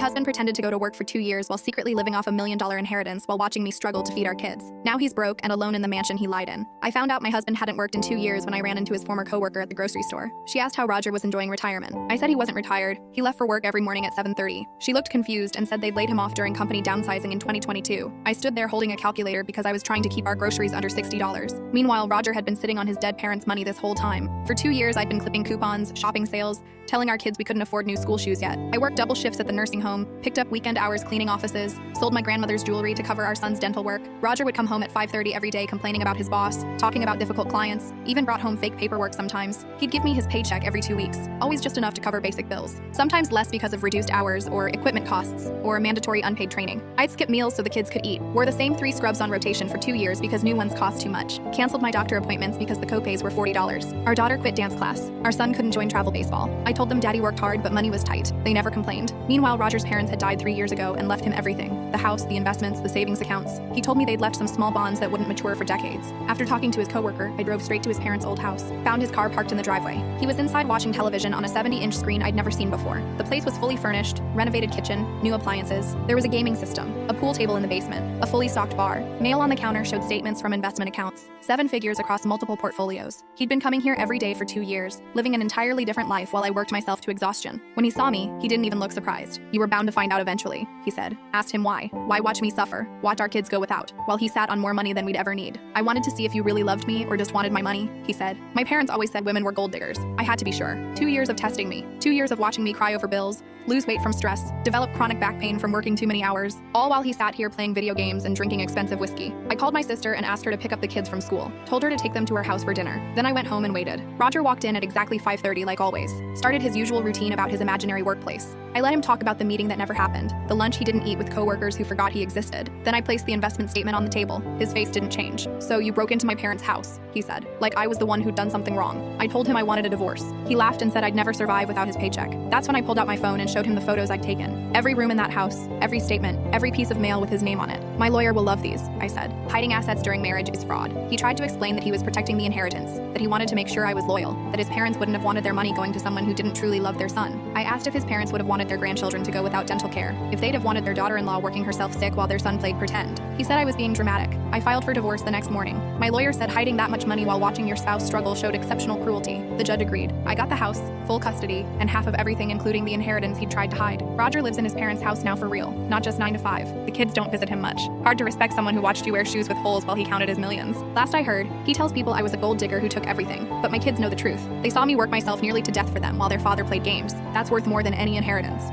husband pretended to go to work for 2 years while secretly living off $1 million inheritance while watching me struggle to feed our kids. Now he's broke and alone in the mansion he lied in. I found out my husband hadn't worked in 2 years when I ran into his former coworker at the grocery store. She asked how Roger was enjoying retirement. I said he wasn't retired. He left for work every morning at 7:30. She looked confused and said they'd laid him off during company downsizing in 2022. I stood there holding a calculator because I was trying to keep our groceries under $60. Meanwhile, Roger had been sitting on his dead parents' money this whole time. For 2 years, I'd been clipping coupons, shopping sales, telling our kids we couldn't afford new school shoes yet. I worked double shifts at the nursing home, picked up weekend hours cleaning offices, sold my grandmother's jewelry to cover our son's dental work. Roger would come home at 5:30 every day complaining about his boss, talking about difficult clients, even brought home fake paperwork sometimes. He'd give me his paycheck every 2 weeks, always just enough to cover basic bills. Sometimes less because of reduced hours or equipment costs or mandatory unpaid training. I'd skip meals so the kids could eat, wore the same 3 scrubs on rotation for 2 years because new ones cost too much, canceled my doctor appointments because the copays were $40. Our daughter quit dance class. Our son couldn't join travel baseball. I told them daddy worked hard, but money was tight. They never complained. Meanwhile, Roger's parents had died 3 years ago and left him everything. The house, the investments, the savings accounts. He told me they'd left some small bonds that wouldn't mature for decades. After talking to his coworker, I drove straight to his parents' old house, found his car parked in the driveway. He was inside watching television on a 70-inch screen I'd never seen before. The place was fully furnished, renovated kitchen, new appliances. There was a gaming system, a pool table in the basement, a fully stocked bar. Mail on the counter showed statements from investment accounts, 7 figures across multiple portfolios. He'd been coming here every day for 2 years, living an entirely different life while I worked myself to exhaustion. When he saw me, he didn't even look surprised. "You were bound to find out eventually," he said. Asked him why. Why watch me suffer? Watch our kids go without, while he sat on more money than we'd ever need. "I wanted to see if you really loved me or just wanted my money," he said. "My parents always said women were gold diggers. I had to be sure. 2 years of testing me. 2 years of watching me cry over bills, lose weight from stress, develop chronic back pain from working too many hours, all while he sat here playing video games and drinking expensive whiskey. I called my sister and asked her to pick up the kids from school, told her to take them to her house for dinner. Then I went home and waited. Roger walked in at exactly 5:30 like always, started his usual routine about his imaginary workplace. I let him talk about the meeting that never happened, the lunch he didn't eat with coworkers who forgot he existed. Then I placed the investment statement on the table. His face didn't change. "So you broke into my parents' house," he said, like I was the one who'd done something wrong. I told him I wanted a divorce. He laughed and said I'd never survive without his paycheck. That's when I pulled out my phone and showed him the photos I'd taken. Every room in that house, every statement, every piece of mail with his name on it. "My lawyer will love these," I said. "Hiding assets during marriage is fraud." He tried to explain that he was protecting the inheritance, that he wanted to make sure I was loyal, that his parents wouldn't have wanted their money going to someone who didn't truly love their son. I asked if his parents would have wanted their grandchildren to go without dental care, if they'd have wanted their daughter-in-law working herself sick while their son played pretend. He said I was being dramatic. I filed for divorce the next morning. My lawyer said hiding that much money while watching your spouse struggle showed exceptional cruelty. The judge agreed. I got the house, full custody, and half of everything including the inheritance he'd tried to hide. Roger lives in his parents' house now for real, not just 9 to 5. The kids don't visit him much. Hard to respect someone who watched you wear shoes with holes while he counted his millions. Last I heard, he tells people I was a gold digger who took everything. But my kids know the truth. They saw me work myself nearly to death for them while their father played games. That's worth more than any inheritance.